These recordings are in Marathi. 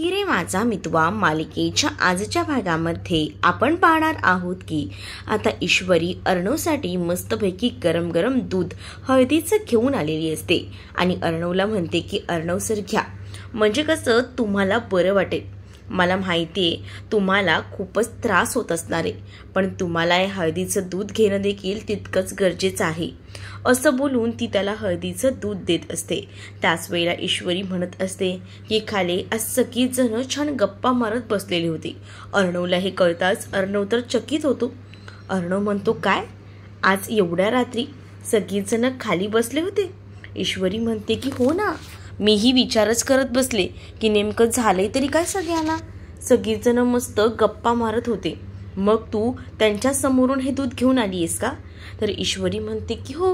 रे माझा मितवा मालिकेच्या आजच्या भागामध्ये आपण पाहणार आहोत की आता ईश्वरी अर्णवसाठी मस्तपैकी गरम गरम दूध हळदीचं घेऊन आलेली असते आणि अर्णवला म्हणते की अर्णव सर घ्या, म्हणजे कसं तुम्हाला बरं वाटेल. मला माहिती आहे तुम्हाला खूपच त्रास होत असणार आहे, पण तुम्हाला हे हळदीचं दूध घेणं देखील तितकंच गरजेचं आहे. असं बोलून ती त्याला हळदीचं दूध देत असते. त्याच वेळेला ईश्वरी म्हणत असते की खाली आज सगळीच जण छान गप्पा मारत बसलेली होती. अर्णवला हे कळताच अर्णव तर चकित होतो. अर्णव म्हणतो काय, आज एवढ्या रात्री सगळीच जण खाली बसले होते? ईश्वरी म्हणते की हो ना, मीही विचारच करत बसले की नेमकं झालंय तरी काय सगळ्यांना. सगळीच जण मस्त गप्पा मारत होते, मग तू त्यांच्या समोरून हे दूध घेऊन आली आहेस का? तर ईश्वरी म्हणते की हो,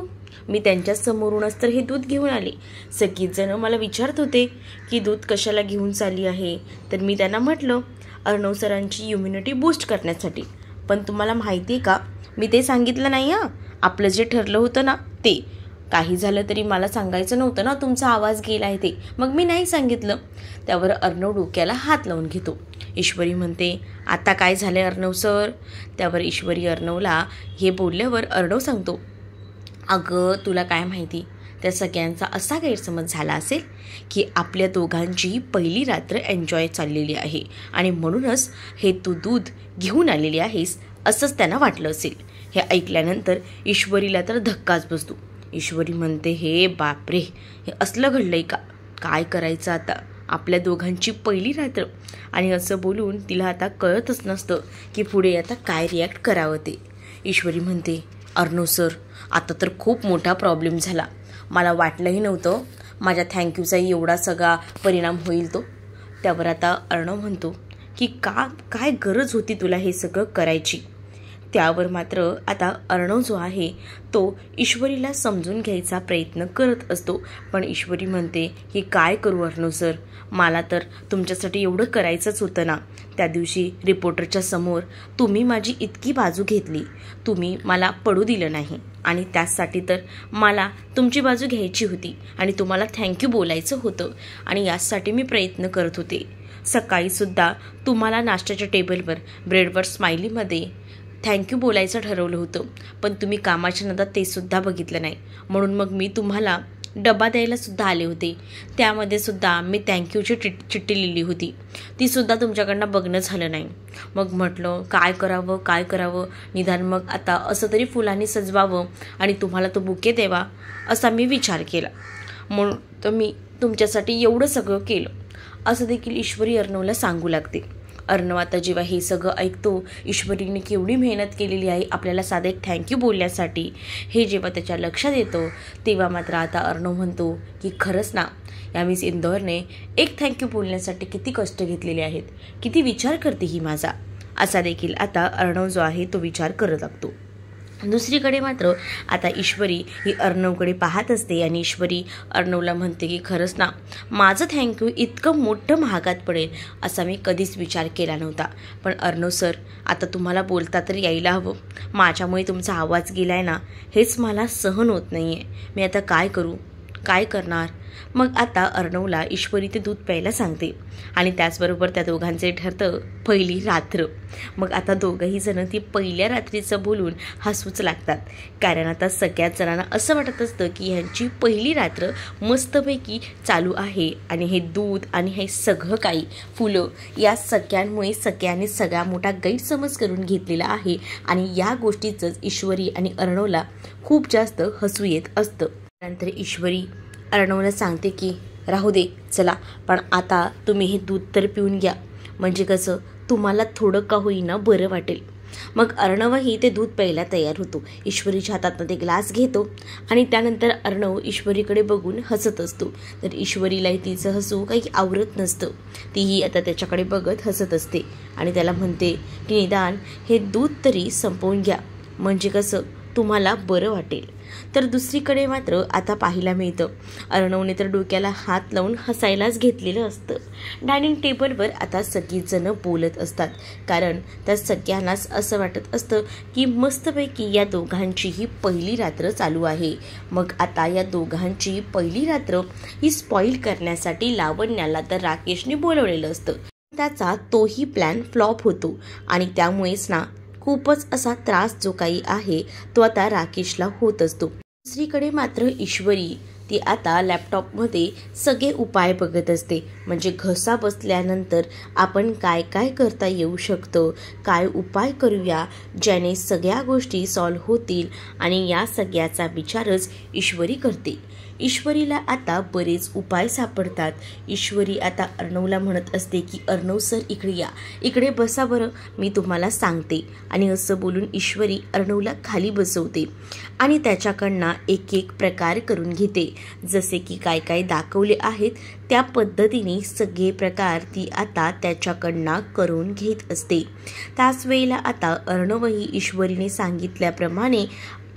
मी त्यांच्या समोरूनच तर हे दूध घेऊन आले. सगळीच जण मला विचारत होते की दूध कशाला घेऊन चालली आहे, तर मी त्यांना म्हटलं अर्णव सरांची इम्युनिटी बूस्ट करण्यासाठी. पण तुम्हाला माहिती आहे का, मी ते सांगितलं नाही हां, आपलं जे ठरलं होतं ना ते. काही झालं तरी मला सांगायचं नव्हतं ना तुमचा आवाज गेला आहे ते, मग मी नाही सांगितलं. त्यावर अर्णव डोक्याला हात लावून घेतो. ईश्वरी म्हणते आता काय झालं अर्णव सर? त्यावर ईश्वरी अर्णवला हे बोलल्यावर अर्णव सांगतो अगं तुला काय माहिती, त्या सगळ्यांचा असा गैरसमज झाला असेल की आपल्या दोघांची पहिली रात्र एन्जॉय चाललेली आहे आणि म्हणूनच हे तू दूध घेऊन आलेली आहेस असंच त्यांना वाटलं असेल. हे ऐकल्यानंतर ईश्वरीला तर धक्काच बसतो. ईश्वरी म्हणते हे बापरे, हे असलं घडलंय का? काय करायचं आता, आपल्या दोघांची पहिली रात्र. आणि असं बोलून तिला आता कळतच नसतं की पुढे आता काय रिॲक्ट करावं ते. ईश्वरी म्हणते अर्णव सर आता तर खूप मोठा प्रॉब्लेम झाला, मला वाटलंही नव्हतं माझ्या थँक्यूचाही एवढा सगळा परिणाम होईल तो. त्यावर आता अर्णव म्हणतो की काय गरज होती तुला हे सगळं करायची. त्यावर मात्र आता अर्णव जो आहे तो ईश्वरीला समजून घ्यायचा प्रयत्न करत असतो. पण ईश्वरी म्हणते की काय करू अर्णव सर, मला तर तुमच्यासाठी एवढं करायचंच होतं ना. त्या दिवशी रिपोर्टरच्या समोर तुम्ही माझी इतकी बाजू घेतली, तुम्ही मला पडू दिलं नाही आणि त्यासाठी तर मला तुमची बाजू घ्यायची होती आणि तुम्हाला थँक्यू बोलायचं होतं आणि यासाठी मी प्रयत्न करत होते. सकाळीसुद्धा तुम्हाला नाश्त्याच्या टेबलवर ब्रेडवर स्माइलीमध्ये थँक्यू बोलायचं ठरवलं होतं, पण तुम्ही कामाच्या नादात ते सुद्धा बघितलं नाही. म्हणून मग मी तुम्हाला डबा द्यायला सुद्धा आले होते, त्यामध्ये सुद्धा मी थँक्यूची चिठ्ठी लिहिली होती, ती सुद्धा तुमच्याकडनं बघणं झालं नाही. मग म्हटलं काय करावं, निदान मग आता असं तरी फुलांनी सजवावं आणि तुम्हाला तो बुके द्यावा असा मी विचार केला, म्हणून तर मी तुमच्यासाठी एवढं सगळं केलं असं देखील ईश्वरी अर्णवला सांगू लागते. अर्णव आता जेव्हा हे सगळं ऐकतो, ईश्वरीने केवढी मेहनत केलेली आहे आपल्याला साधं एक थँक्यू बोलण्यासाठी, हे जेव्हा त्याच्या लक्षात येतं तेव्हा मात्र आता अर्णव म्हणतो की खरंच ना, या मिस इंदौरने एक थँक्यू बोलण्यासाठी किती कष्ट घेतलेले आहेत, किती विचार करते ही माझा, असा देखील आता अर्णव जो आहे तो विचार करत लागतो. दुसरीकडे मात्र आता ईश्वरी ही अर्णवकडे पाहत असते आणि ईश्वरी अर्णवला म्हणते की खरंच ना, माझं थँक्यू इतकं मोठं महागात पडेल असा मी कधीच विचार केला नव्हता. पण अर्णव सर आता तुम्हाला बोलता तर यायला हवं, माझ्यामुळे तुमचा आवाज गेलाय ना, हेच मला सहन होत नाही आहे. मी आता काय करू, काय करणार? मग आता अर्णवला ईश्वरी ते दूध प्यायला सांगते आणि त्याचबरोबर त्या दोघांचे ठरतं पहिली रात्र. मग आता दोघंही जण ती पहिल्या रात्रीचं बोलून हसूच लागतात, कारण आता सगळ्याच जणांना असं वाटत असतं की ह्यांची पहिली रात्र मस्तपैकी चालू आहे आणि हे दूध आणि हे सगळं काही फुलं या सगळ्यांमुळे सगळ्यांनी सगळा मोठा गैरसमज करून घेतलेला आहे आणि या गोष्टीचंच ईश्वरी आणि अर्णवला खूप जास्त हसू येत असतं. त्यानंतर ईश्वरी अर्णवला सांगते की राहू दे चला, पण आता तुम्ही हे दूध तर पिऊन घ्या, म्हणजे कसं तुम्हाला थोडं का होईना बरं वाटेल. मग अर्णवही ते दूध प्यायला तयार होतो. ईश्वरीच्या हातात ते ग्लास घेतो आणि त्यानंतर अर्णव ईश्वरीकडे बघून हसत असतो. तर ईश्वरीलाही तिचं हसू काही आवरत नसतं, तीही आता त्याच्याकडे बघत हसत असते आणि त्याला म्हणते की निदान हे दूध तरी संपवून घ्या, म्हणजे कसं तुम्हाला बरं वाटेल. तर दुसरीकडे मात्र आता पाहायला मिळतं अर्णवने तर डोक्याला हात लावून हसायलाच घेतलेलं असतं. डायनिंग टेबलवर आता सगळीजणं बोलत असतात, कारण त्या सगळ्यांनाच असं वाटत असतं की मस्तपैकी या दोघांचीही पहिली रात्र चालू आहे. मग आता या दोघांची पहिली रात्र ही स्पॉईल करण्यासाठी लावण्याला तर राकेशने बोलवलेलं असतं. त्याचा तोही प्लॅन फ्लॉप होतो आणि त्यामुळेच ना खूपच असा त्रास जो काही आहे तो आता राकेशला होत असतो. दुसरीकडे मात्र ईश्वरी ती आता लॅपटॉपमध्ये सगळे उपाय बघत असते. म्हणजे घसा बसल्यानंतर आपण काय काय करता येऊ शकतं, काय उपाय करूया ज्याने सगळ्या गोष्टी सॉल्व्ह होतील, आणि या सगळ्याचा विचारच ईश्वरी करते. ईश्वरीला आता बरेच उपाय सापडतात. ईश्वरी आता अर्णवला म्हणत असते की अर्णव सर इकडे या, इकडे बसा बरं, मी तुम्हाला सांगते. आणि असं बोलून ईश्वरी अर्णवला खाली बसवते आणि त्याच्याकडनं एक एक प्रकार करून घेते. जसे की काय काय दाखवले आहेत त्या पद्धतीने सगळे प्रकार ती आता त्याच्याकडनं करून घेत असते. त्याच वेळेला आता अर्णवही ईश्वरीने सांगितल्याप्रमाणे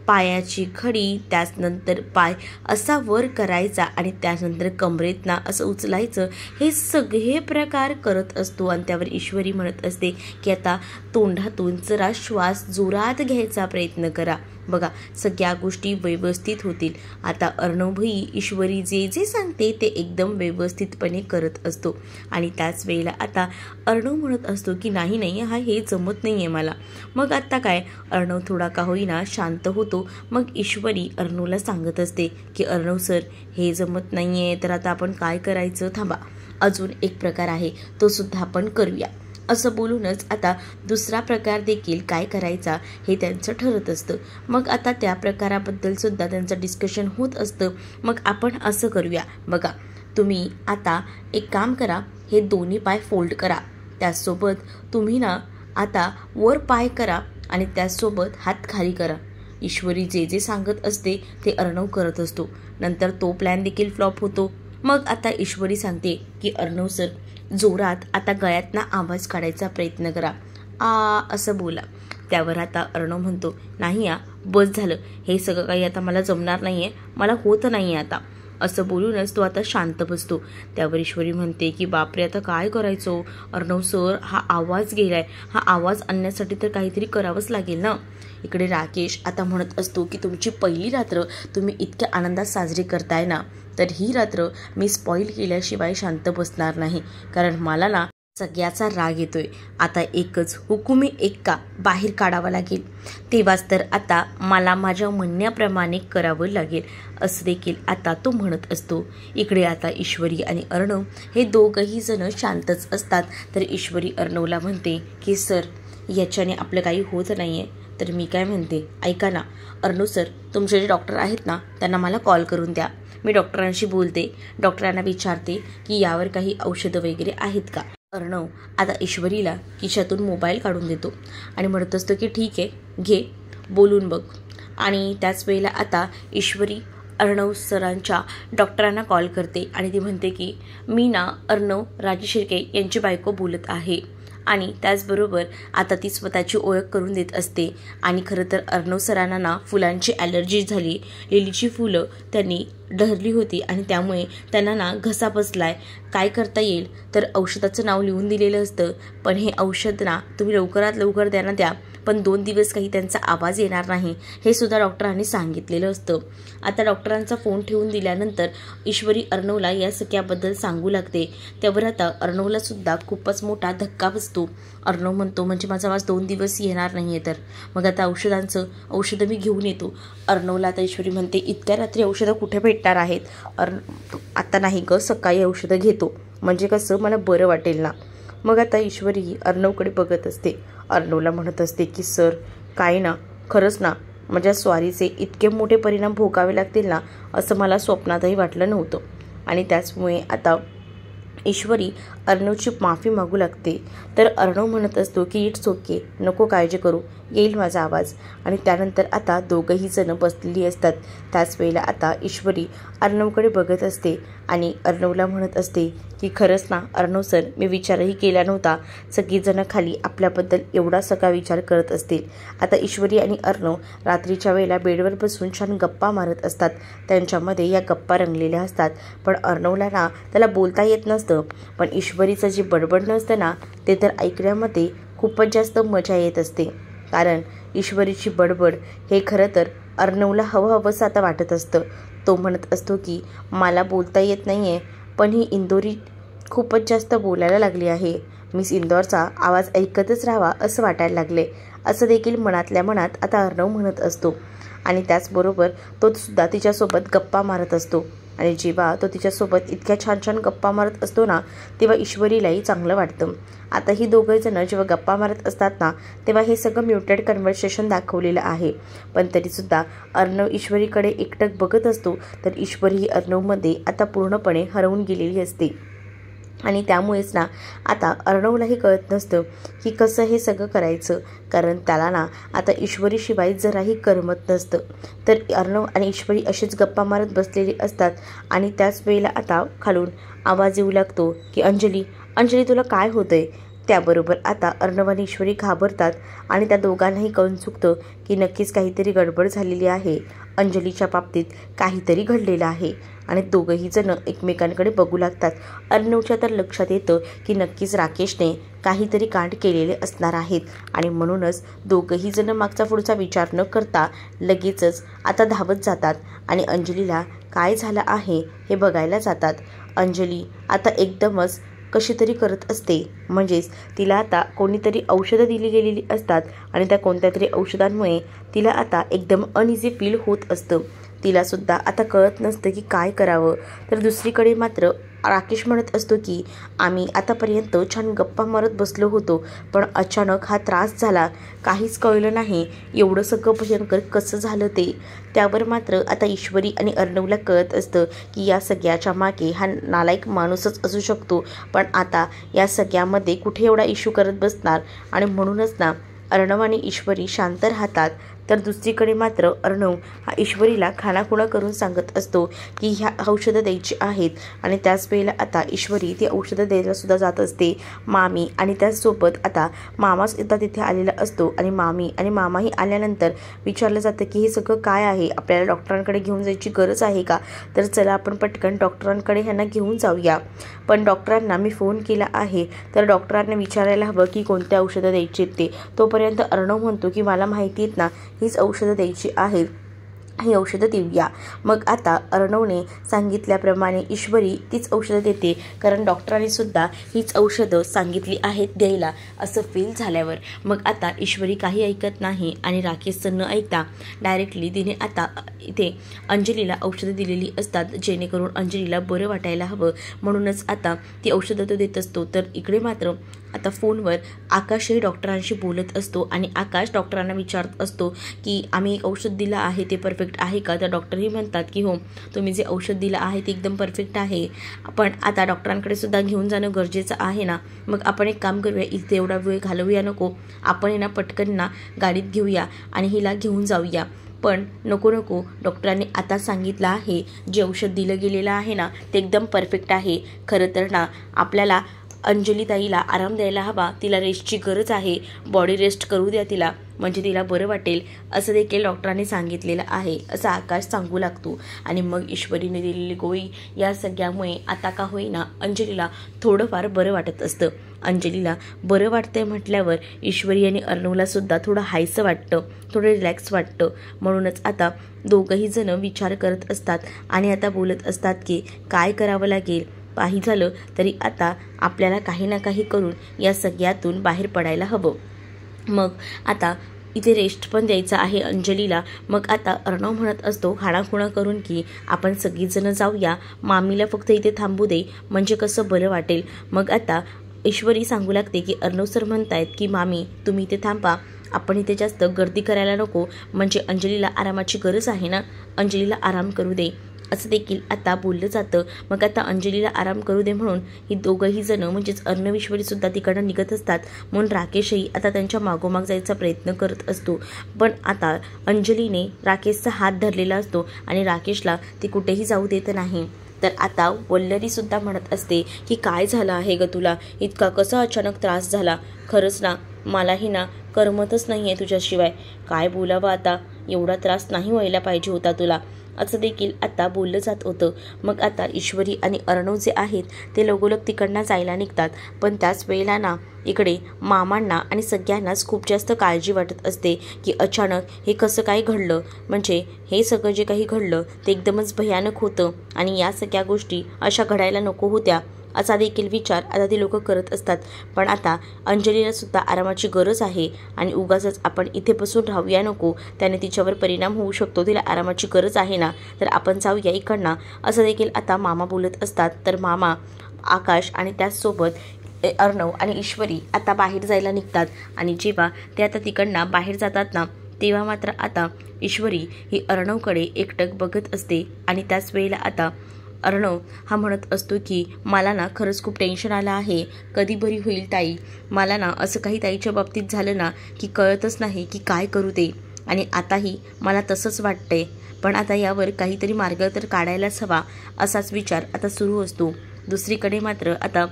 पायाची घडी, त्यानंतर पाय असा वर करायचा आणि त्यानंतर कमरेतना असं उचलायचं, हे सगळे प्रकार करत असतो. आणि त्यावर ईश्वरी म्हणत असते की आता तोंडातून जरा श्वास जोरात घ्यायचा प्रयत्न करा, बघा सगळ्या गोष्टी व्यवस्थित होतील. आता अर्णवही ईश्वरी जे जे सांगते ते एकदम व्यवस्थितपणे करत असतो. आणि त्याच वेळेला आता अर्णव म्हणत असतो की नाही नाही हे जमत नाही आहे मला. मग आता काय अर्णव थोडा का होईना शांत होतो. मग ईश्वरी अर्णवला सांगत असते की अर्णव सर हे जमत नाही आहे, तर आता आपण काय करायचं, थांबा अजून एक प्रकार आहे तो सुद्धा आपण करूया. असं बोलूनच आता दुसरा प्रकार देखील काय करायचा हे त्यांचं ठरत असतं. मग आता त्या प्रकाराबद्दल सुद्धा त्यांचं डिस्कशन होत असतं. मग आपण असं करूया, बघा तुम्ही आता एक काम करा, हे दोन्ही पाय फोल्ड करा, त्याचसोबत तुम्ही ना आता वर पाय करा आणि त्याचसोबत हात खाली करा. ईश्वरी जे जे सांगत असते ते अर्णव करत असतो. नंतर तो प्लॅन देखील फ्लॉप होतो. मग आता ईश्वरी सांगते की अर्णव सर जोरात आता गळ्यातना आवाज काढायचा प्रयत्न करा, असं बोला. त्यावर आता अर्णव म्हणतो नाही बस झालं, हे सगळं काही आता मला जमणार नाही आहे, मला होत नाही आहे आता. असं बोलूनच तो आता शांत बसतो. त्यावर ईश्वरी म्हणते की बापरे आता काय करायचो अर्णव सर, हा आवाज गेलाय, हा आवाज आणण्यासाठी तर काहीतरी करावंच लागेल ना. इकडे राकेश आता म्हणत असतो की तुमची पहिली रात्र तुम्ही इतक्या आनंदात साजरी करताय ना, तर ही रात्र मी स्पॉईल केल्याशिवाय शांत बसणार नाही, कारण मला ना सगळ्याचा राग येतोय. आता एकच हुकुमी एक्का बाहेर काढावा लागेल, तेव्हाच तर आता मला माझ्या म्हणण्याप्रमाणे करावं लागेल, असं देखील आता तो म्हणत असतो. इकडे आता ईश्वरी आणि अर्णव हे दोघंही जण शांतच असतात. तर ईश्वरी अर्णवला म्हणते की सर याच्याने आपलं काही होत नाही आहे, तर मी काय म्हणते ऐका ना अर्णव सर, तुमचे जे डॉक्टर आहेत ना त्यांना मला कॉल करून द्या, मी डॉक्टरांशी बोलते, डॉक्टरांना विचारते की यावर काही औषधं वगैरे आहेत का. अर्णव आता ईश्वरीला खिशातून मोबाईल काढून देतो आणि म्हणत असतो की ठीक आहे घे बोलून बघ. आणि त्याच वेळेला आता ईश्वरी अर्णव सरांच्या डॉक्टरांना कॉल करते आणि ती म्हणते की मी ना अर्णव राजेशिर्के यांची बायको बोलत आहे. आणि त्याचबरोबर आता ती स्वतःची ओळख करून देत असते. आणि खरं तर अर्णव सरांना ना फुलांची ॲलर्जी झाली, लिलीची फुलं त्यांनी धरली होती आणि त्यामुळे त्यांना ना घसा बसलाय. काय करता येईल, तर औषधाचं नाव लिहून दिलेलं असतं, पण हे औषध ना तुम्ही लवकरात लवकर द्या ना द्या, पण 2 दिवस काही त्यांचा आवाज येणार नाही, हे सुद्धा डॉक्टरांनी सांगितलेलं असतं. आता डॉक्टरांचा फोन ठेवून दिल्यानंतर ईश्वरी अर्णवला या सगळ्याबद्दल सांगू लागते. त्यावर आता अर्णवला सुद्धा खूपच मोठा धक्का बसतो. अर्णव म्हणतो म्हणजे माझा आवाज 2 दिवस येणार नाही आहे, तर मग आता औषधं मी घेऊन येतो. अर्णवला आता ईश्वरी म्हणते इतक्या रात्री औषधं कुठे भेटणार आहेत, आता नाही ग, सकाळी औषधं घेतो म्हणजे कसं मला बरं वाटेल ना. मग आता ईश्वरी अर्णवकडे बघत असते. अर्णवला म्हणत असते की सर काय ना खरंच ना माझ्या स्वारीचे इतके मोठे परिणाम भोगावे लागतील ना असं मला स्वप्नातही वाटलं नव्हतं. आणि त्याचमुळे आता ईश्वरी अर्णवची माफी मागू लागते. तर अर्णव म्हणत असतो की इट्स ओके, नको काळजी करू, येईल माझा आवाज. आणि त्यानंतर आता दोघंही जण बसलेली असतात. त्याच वेळेला आता ईश्वरी अर्णवकडे बघत असते आणि अर्णवला म्हणत असते की खरंच ना अर्णव सर, मी विचारही केला नव्हता, सगळीजणं खाली आपल्याबद्दल एवढा सगळा विचार करत असतील. आता ईश्वरी आणि अर्णव रात्रीच्या वेळेला बेडवर बसून छान गप्पा मारत असतात. त्यांच्यामध्ये या गप्पा रंगलेल्या असतात. पण अर्णवला ना त्याला बोलता येत नसतं, पण ईश्वरीचं जे बडबड नसतं ना ते तर ऐकण्यामध्ये खूपच जास्त मजा येत असते. कारण ईश्वरीची बडबड हे खरं तर अर्णवला हवंसं आता वाटत असतं. तो म्हणत असतो की मला बोलता येत नाही आहे, पण ही इंदोरी खूपच जास्त बोलायला लागली आहे. मिस इंदोरचा आवाज ऐकतच राहावा असं वाटायला लागले, असं देखील मनातल्या मनात आता अर्णव म्हणत असतो. आणि त्याचबरोबर तो सुद्धा तिच्यासोबत गप्पा मारत असतो. आणि जेव्हा तो तिच्यासोबत इतक्या छान छान गप्पा मारत असतो ना तेव्हा ईश्वरीलाही चांगलं वाटतं. आता ही दोघंजणं जेव्हा गप्पा मारत असतात ना तेव्हा हे सगळं म्युटेड कन्व्हर्सेशन दाखवलेलं आहे. पण तरीसुद्धा अर्णव ईश्वरीकडे एकटक बघत असतो. तर ईश्वरी ही अर्णवमध्ये आता पूर्णपणे हरवून गेलेली असते. आणि त्यामुळेच ना आता अर्णवलाही कळत नसतं की कसं हे सगळं करायचं. कारण त्याला ना आता ईश्वरीशिवाय जराही करमत नसतं. तर अर्णव आणि ईश्वरी अशीच गप्पा मारत बसलेली असतात. आणि त्याच वेळेला आता खालून आवाज येऊ लागतो की अंजली, अंजली तुला काय होतंय? त्याबरोबर आता अर्णव आणि ईश्वरी घाबरतात आणि त्या दोघांनाही कळून चुकतं की नक्कीच काहीतरी गडबड झालेली आहे. अंजलीच्या बाबतीत काहीतरी घडलेलं आहे. आणि दोघंही जण एकमेकांकडे बघू लागतात. अर्णवच्या तर लक्षात येतं की नक्कीच राकेशने काहीतरी कांड केलेले असणार आहेत. आणि म्हणूनच दोघंही जण मागचा पुढचा विचार न करता लगेचच आता धावत जातात आणि अंजलीला काय झालं आहे हे बघायला जातात. अंजली आता एकदमच कशी तरी करत असते. म्हणजेच तिला आता कोणीतरी औषधं दिली गेलेली असतात आणि त्या कोणत्या तरी औषधांमुळे तिला आता एकदम अनइझी फील होत असतं. तिलासुद्धा आता कळत नसतं की काय करावं. तर दुसरीकडे मात्र राकेश म्हणत असतो की आम्ही आतापर्यंत छान गप्पा मारत बसलो होतो, पण अचानक हा त्रास झाला, काहीच कळलं नाही एवढं सगळं भयंकर कसं झालं ते. त्यावर मात्र आता ईश्वरी आणि अर्णवला कळत असतं की या सगळ्याच्या मागे हा नालायक माणूसच असू शकतो. पण आता या सगळ्यामध्ये कुठे एवढा इश्यू करत बसणार. आणि म्हणूनच ना अर्णव आणि ईश्वरी शांत राहतात. तर दुसरीकडे मात्र अर्णव हा ईश्वरीला खाणाखुणा करून सांगत असतो की ह्या औषधं द्यायची आहेत. आणि त्याच वेळेला आता ईश्वरी ती औषधं द्यायलासुद्धा जात असते. मामी आणि त्याचसोबत आता मामासुद्धा तिथे आलेला असतो. आणि मामी आणि मामाही आल्यानंतर विचारलं जातं की हे सगळं काय आहे, आपल्याला डॉक्टरांकडे घेऊन जायची गरज आहे का? तर चला आपण पटकन डॉक्टरांकडे ह्यांना घेऊन जाऊया. पण डॉक्टरांना मी फोन केला आहे, तर डॉक्टरांना विचारायला हवं की कोणत्या औषधं द्यायची ते. तोपर्यंत अर्णव म्हणतो की मला माहिती आहेत ना, हीच औषधं द्यायची आहेत, ही औषधं देऊया. मग आता अर्णवने सांगितल्याप्रमाणे ईश्वरी तीच औषधं देते. कारण डॉक्टरांनी सुद्धा हीच औषधं सांगितली आहेत द्यायला असं फील झाल्यावर मग आता ईश्वरी काही ऐकत नाही. आणि राकेशचं न ऐकता डायरेक्टली तिने आता इथे अंजलीला औषधं दिलेली असतात, जेणेकरून अंजलीला बरं वाटायला हवं. म्हणूनच आता ती औषधं तो देत असतो. तर इकडे मात्र आता फोनवर आकाशही डॉक्टरांशी बोलत असतो. आणि आकाश डॉक्टरांना विचारत असतो की आम्ही एक औषध दिलं आहे ते परफेक्ट आहे का? तर डॉक्टरही म्हणतात की हो, तुम्ही जे औषध दिलं आहे ते एकदम परफेक्ट आहे. पण आता डॉक्टरांकडे सुद्धा घेऊन जाणं गरजेचं आहे ना. मग आपण एक काम करूया, इथे एवढा वेळ घालवूया नको, आपण पटकन गाडीत घेऊया आणि हिला घेऊन जाऊया. पण नको, डॉक्टरांनी आता सांगितलं आहे जे औषध दिलं गेलेलं आहे ना ते एकदम परफेक्ट आहे. खरं तर आपल्याला अंजली ताईला आराम द्यायला हवा, तिला रेस्टची गरज आहे, बॉडी रेस्ट करू द्या तिला, म्हणजे तिला बरं वाटेल असं देखील डॉक्टरांनी सांगितलेलं आहे असं आकाश सांगू लागतो. आणि मग ईश्वरीने दिलेली गोळी या सगळ्यामुळे आता का होईना अंजलीला थोडंफार बरं वाटत असतं. अंजलीला बरं वाटतंय म्हटल्यावर ईश्वरी आणि अर्णवला सुद्धा थोडं हायसं वाटतं, थोडं रिलॅक्स वाटतं. म्हणूनच आता दोघंही जण विचार करत असतात आणि आता बोलत असतात की काय करावं लागेल. काही झालं तरी आता आपल्याला काही ना काही करून या सगळ्यातून बाहेर पडायला हवं. मग आता इथे रेस्ट पण द्यायचा आहे अंजलीला. मग आता अर्णव म्हणत असतो खाणाखुणा करून की आपण सगळीजणं जाऊया, मामीला फक्त इथे थांबू दे, म्हणजे कसं बरं वाटेल. मग आता ईश्वरी सांगू लागते की अर्णव सर म्हणतायत की मामी तुम्ही इथे थांबा, आपण इथे जास्त गर्दी करायला नको, म्हणजे अंजलीला आरामाची गरज आहे ना, अंजलीला आराम करू दे. असं देखील आता बोललं जातं. मग आता अंजलीला आराम करू दे म्हणून ही दोघंही जण म्हणजेच अर्णव ईश्वरी सुद्धा तिकडनं निघत असतात. म्हणून राकेशही आता त्यांच्या मागोमाग जायचा प्रयत्न करत असतो. पण आता अंजलीने राकेशचा हात धरलेला असतो आणि राकेशला ती कुठेही जाऊ देत नाही. तर आता वल्लरी सुद्धा म्हणत असते की काय झालं आहे ग तुला, इतका कसा अचानक त्रास झाला, खरंच ना मलाही ना करमतच नाही आहे तुझ्याशिवाय, काय बोलावं आता, एवढा त्रास नाही व्हायला पाहिजे होता तुला, असं देखील आता बोललं जात होतं. मग आता ईश्वरी आणि अर्णव जे आहेत ते लगोलग तिकडनं जायला निघतात. पण त्याच वेळेला ना इकडे मामांना आणि सगळ्यांनाच खूप जास्त काळजी वाटत असते की अचानक हे कसं काय घडलं, म्हणजे हे सगळं जे काही घडलं ते एकदमच भयानक होतं आणि या सगळ्या गोष्टी अशा घडायला नको होत्या, असा देखील विचार आता ते लोक करत असतात. पण आता अंजलीला सुद्धा आरामाची गरज आहे आणि उगाचच आपण इथे बसून राहूया नको, त्याने तिच्यावर परिणाम होऊ शकतो, तिला आरामाची गरज आहे ना, तर आपण जाऊया इकडनं, असं देखील आता मामा बोलत असतात. तर मामा, आकाश आणि त्याचसोबत अर्णव आणि ईश्वरी आता बाहेर जायला निघतात. आणि जेव्हा ते आता तिकडनं बाहेर जातात ना तेव्हा मात्र आता ईश्वरी ही अर्णवकडे एकटक बघत असते. आणि त्याच वेळेला आता अर्णव हा म्हणत असतो की मला ना खरंच खूप टेन्शन आलं आहे, कधी बरी होईल ताई, मला ना असं काही ताईच्या बाबतीत झालं ना की कळतच नाही की काय करू ते, आणि आताही मला तसंच वाटतंय, पण आता यावर काहीतरी मार्ग तर काढायलाच हवा, असाच विचार आता सुरू असतो. दुसरीकडे मात्र आता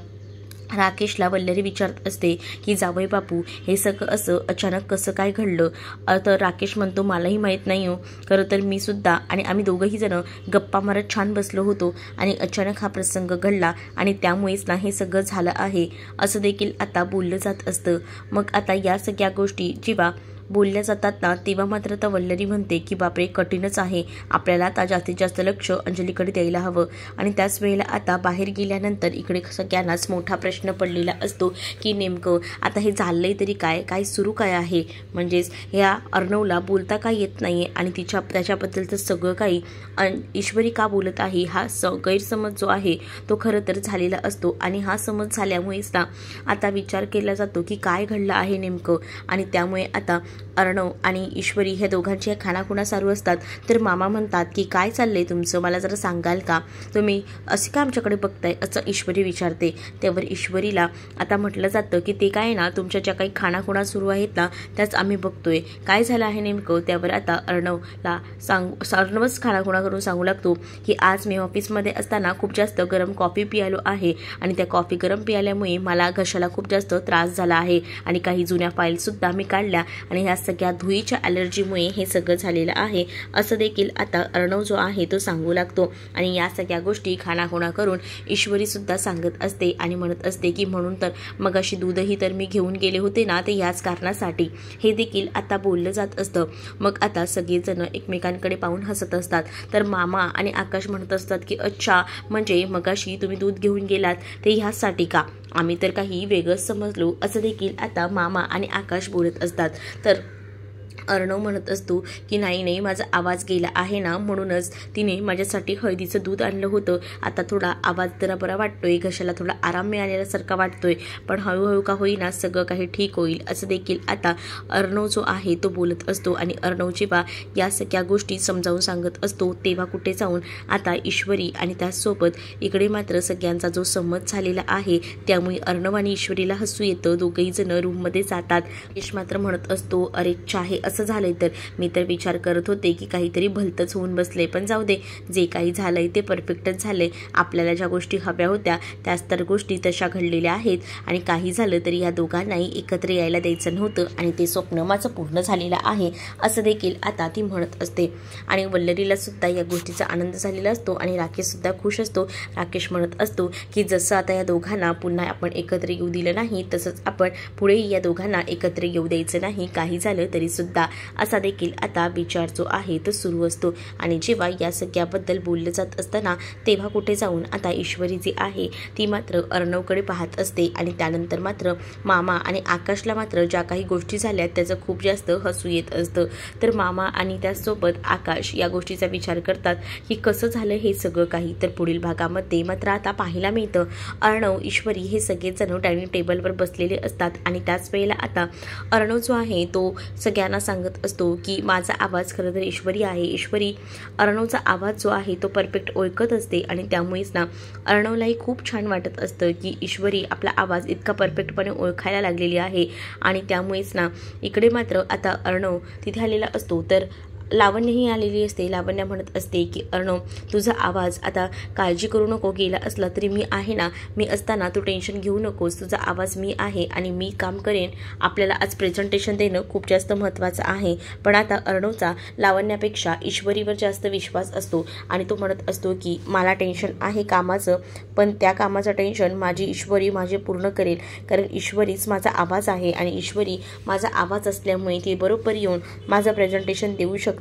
राकेशला वल्लरी विचारत असते की जावई बापू हे सगळं असं अचानक कसं काय घडलं. तर राकेश म्हणतो मलाही माहीत नाही हो, खरं तर मी सुद्धा आणि आम्ही दोघंही जण गप्पा मारत छान बसलो होतो आणि अचानक हा प्रसंग घडला आणि त्यामुळेच ना हे सगळं झालं आहे, असं देखील आता बोललं जात असतं. मग आता या सगळ्या गोष्टी जेव्हा बोलल्या जातात ना तेव्हा मात्र आता वल्लरी म्हणते की बापरे कठीणच आहे, आपल्याला आता जास्तीत जास्त लक्ष अंजलीकडे द्यायला हवं. आणि त्याच वेळेला आता बाहेर गेल्यानंतर इकडे सगळ्यांनाच मोठा प्रश्न पडलेला असतो की नेमकं आता हे झालंय तरी काय, काय सुरू काय आहे, म्हणजेच ह्या अर्णवला बोलता काय येत नाही आहे आणि त्याच्याबद्दलचं सगळं काही ईश्वरी का बोलत आहे हा गैरसमज जो आहे तो खरं तर झालेला असतो. आणि हा समज झाल्यामुळेच ना आता विचार केला जातो की काय घडलं आहे नेमकं. आणि त्यामुळे आता अर्णव आणि ईश्वरी ह्या दोघांच्या खाणाखुणा चालू असतात. तर मामा म्हणतात की काय चाललंय तुमचं, मला जरा सांगाल का, तुम्ही असे का आमच्याकडे बघताय, असं ईश्वरी विचारते. त्यावर ईश्वरीला आता म्हटलं जातं की ते काय ना तुमच्या ज्या काही खाणाखुणा सुरू आहेत ना त्याच आम्ही बघतोय, काय झालं आहे नेमकं. त्यावर आता अर्णवच खाणाखुणा करून सांगू लागतो की आज मी ऑफिसमध्ये असताना खूप जास्त गरम कॉफी पियालो आहे आणि त्या कॉफी गरम पियाल्यामुळे मला घशाला खूप जास्त त्रास झाला आहे आणि काही जुन्या फाईलसुद्धा मी काढल्या आणि ह्या सगळ्या धुळीच्या ॲलर्जीमुळे हे सगळं झालेलं आहे, असं देखील आता अर्णव जो आहे तो सांगू लागतो. आणि या सगळ्या गोष्टी खाणाखुणा करून ईश्वरी सुद्धा सांगत असते आणि म्हणत असते की म्हणून तर मगाशी दूधही तर मी घेऊन गेले होते ना ते याच कारणासाठी, हे देखील आता बोललं जात असतं. मग आता सगळेजण एकमेकांकडे पाहून हसत असतात. तर मामा आणि आकाश म्हणत असतात की अच्छा, म्हणजे मगाशी तुम्ही दूध घेऊन गेलात ते ह्यासाठी का, आम्ही तर काही वेगळंच समजलो, असं देखील आता मामा आणि आकाश बोलत असतात. तर अर्णव म्हणत असतो की नाही नाही माझा आवाज गेला आहे ना, म्हणूनच तिने माझ्यासाठी हळदीचं दूध आणलं होतं, आता थोडा आवाज जरा बरा वाटतोय, घशाला थोडा आराम मिळालेल्यासारखा वाटतोय, पण हळूहळू का होईना सगळं काही ठीक होईल, असं देखील आता अर्णव जो आहे तो बोलत असतो. आणि अर्णव जेव्हा या सगळ्या गोष्टी समजावून सांगत असतो तेव्हा कुठे जाऊन आता ईश्वरी आणि त्याचसोबत इकडे मात्र सगळ्यांचा जो संमत झालेला आहे त्यामुळे अर्णव आणि ईश्वरीला हसू येतं. दोघंही जण रूममध्ये जातात. यश मात्र म्हणत असतो अरे चाहे असं झालंय तर मी तर विचार करत होते की काहीतरी भलतंच होऊन बसले, पण जाऊ दे, जे काही झालंय ते परफेक्टच झालंय, आपल्याला ज्या गोष्टी हव्या होत्या त्याच तर गोष्टी तशा घडलेल्या आहेत आणि काही झालं तरी या दोघांनाही एकत्र यायला द्यायचं नव्हतं आणि ते स्वप्न माझं पूर्ण झालेलं आहे, असं देखील आता ती म्हणत असते. आणि वल्लरीला सुद्धा या गोष्टीचा आनंद झालेला असतो आणि राकेश सुद्धा खुश असतो. राकेश म्हणत असतो की जसं आता या दोघांना पुन्हा आपण एकत्र येऊ दिलं नाही तसंच आपण पुढेही या दोघांना एकत्र येऊ द्यायचं नाही, काही झालं तरी सुद्धा, असा देखील आता विचार जो आहे तो सुरू असतो. आणि जेव्हा या सगळ्याबद्दल बोललं जात असताना तेव्हा कुठे जाऊन आता ईश्वरी जी आहे ती मात्र अर्णवकडे पाहत असते. आणि त्यानंतर मात्र मामा आणि आकाशला मात्र ज्या काही गोष्टी झाल्या त्याचं खूप जास्त हसू येत असतं. तर मामा आणि त्याचसोबत आकाश या गोष्टीचा विचार करतात की कसं झालं हे सगळं काही. तर पुढील भागामध्ये मात्र आता पाहायला मिळतं अर्णव ईश्वरी हे सगळेजण डायनिंग टेबलवर बसलेले असतात आणि त्याच वेळेला आता अर्णव जो आहे तो सगळ्यांना सांगत असतो की माझा आवाज खरं तर ईश्वरी आहे. ईश्वरी अर्णवचा आवाज जो आहे तो परफेक्ट ओळखत असते आणि त्यामुळेच ना अर्णवलाही खूप छान वाटत असतं की ईश्वरी आपला आवाज इतका परफेक्टपणे ओळखायला लागलेली आहे. आणि त्यामुळेच ना इकडे मात्र आता अर्णव तिथे आलेला असतो तर लावण्यही आलेली असते. लावण्य म्हणत असते की अर्णव तुझा आवाज आता काळजी करू नको, गेला असला तरी मी आहे ना, मी असताना तू टेन्शन घेऊ नकोस, तुझा आवाज मी आहे आणि मी काम करेन. आपल्याला आज प्रेझेंटेशन देणं खूप जास्त महत्त्वाचं आहे. पण आता अर्णवचा लावण्यापेक्षा ईश्वरीवर जास्त विश्वास असतो आणि तो म्हणत असतो की मला टेन्शन आहे कामाचं, पण त्या कामाचं टेन्शन माझी ईश्वरी माझे पूर्ण करेल, कारण ईश्वरीच माझा आवाज आहे आणि ईश्वरी माझा आवाज असल्यामुळे ती बरोबर येऊन माझं प्रेझेंटेशन देऊ शकते.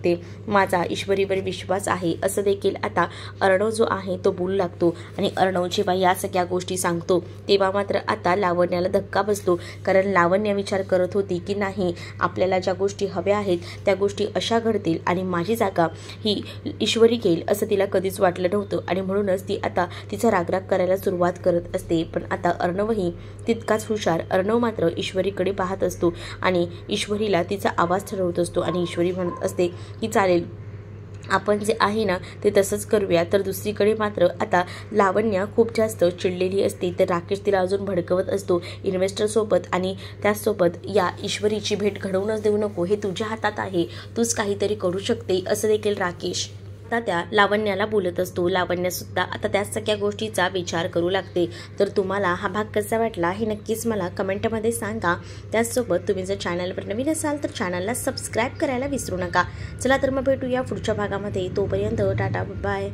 माझा ईश्वरीवर विश्वास आहे असं देखील आता अर्णव जो आहे तो बोलू लागतो. आणि अर्णव जेव्हा या सगळ्या गोष्टी सांगतो तेव्हा मात्र आता लावण्याला धक्का बसतो, कारण लावण्य विचार करत होती की नाही, आपल्याला ज्या गोष्टी हव्या आहेत त्या गोष्टी अशा घडतील आणि माझी जागा ही ईश्वरी घेईल असं तिला कधीच वाटलं नव्हतं. आणि म्हणूनच ती आता तिचा रागराग करायला सुरुवात करत असते. पण आता अर्णवही तितकाच हुशार. अर्णव मात्र ईश्वरीकडे पाहत असतो आणि ईश्वरीला तिचा आवाज ठरवत असतो आणि ईश्वरी म्हणत असते की चालेल, आपण जे आहे ना ते तसंच करूया. तर दुसरीकडे मात्र आता लावण्य खूप जास्त चिडलेली असते. तर राकेश तिला अजून भडकवत असतो इन्व्हेस्टरसोबत आणि त्याचसोबत या ईश्वरीची भेट घडवूनच देऊ नको, हे तुझ्या हातात आहे, तूच काहीतरी करू शकते असं देखील राकेश आता त्या लावण्याला बोलत असतो. लावण्यसुद्धा आता त्या सगळ्या गोष्टीचा विचार करू लागते. तर तुम्हाला हा भाग कसा वाटला हे नक्कीच मला कमेंटमध्ये सांगा. त्याचसोबत तुम्ही जर चॅनलवर नवीन असाल तर चॅनलला सबस्क्राईब करायला विसरू नका. चला तर मग भेटूया पुढच्या भागामध्ये. तोपर्यंत टाटा, बाय.